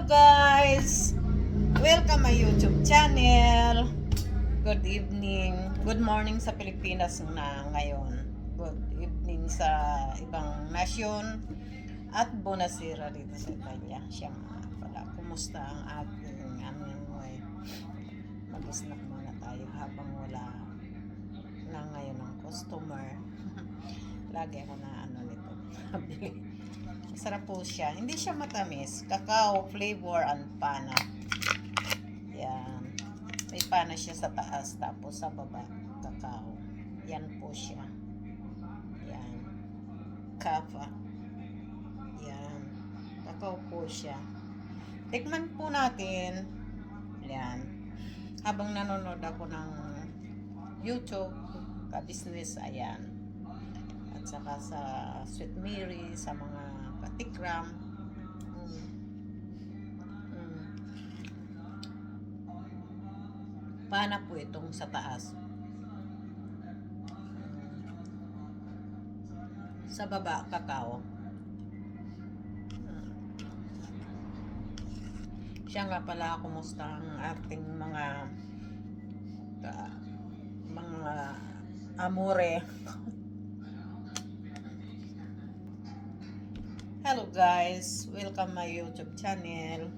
guys! Welcome my YouTube channel. Good evening. Good morning sa Pilipinas na ngayon. Good evening sa ibang nasyon. At bonasera dito sa Italia. Siya nga pala. Kumusta ang ating mag-snack muna tayo habang wala na ngayon ang customer. Lagi ako na nito. Masarap po siya. Hindi siya matamis. Cacao flavor and pana. Yan. May pana siya sa taas tapos sa baba cacao. Yan po siya. Yan. Kava. Yan. Cacao po siya. Tikman po natin. Yan. Habang nanonood ako ng YouTube, ka-business, ayan. At saka sa Sweet Mary, sa mga katikram. Pana po itong sa taas. Sa baba, cacao. Siya nga pala, kumusta ang ating mga amore. Hello guys, welcome my YouTube channel.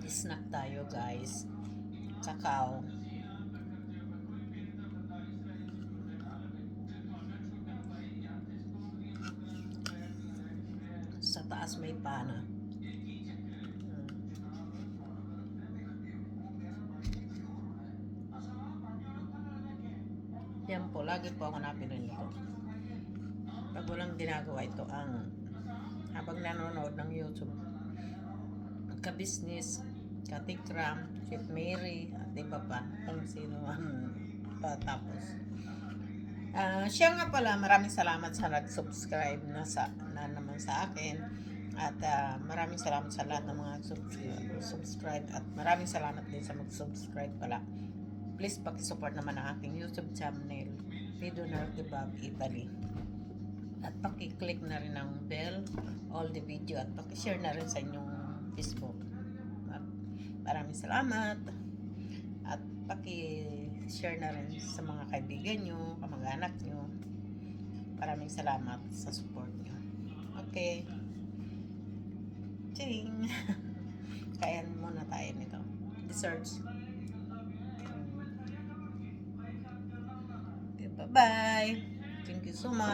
Snack tayo guys. Cacao. Sa taas may pana. Yan po, lagi po ako napili nito. Pag walang ginagawa, ito ang habang nanonood ng YouTube, ka-business, katikram, Sweet Mary, at iba pa, kung sino ang patapos. Siya nga pala, maraming salamat sa nag-subscribe na naman sa akin. At maraming salamat sa lahat ng mga subscribe. At maraming salamat din sa mag-subscribe pala. Please pakisupport naman ang aking YouTube channel, Vidonor Kebab Italy. At paki-click na rin ang bell, all the video, at paki-share na rin sa inyong Facebook. At maraming salamat. At paki-share na rin sa mga kaibigan nyo, kamag-anak nyo. Maraming salamat sa support nyo. Okay. Ching! Kain muna tayo nito. Desserts. Okay, bye-bye. Thank you so much.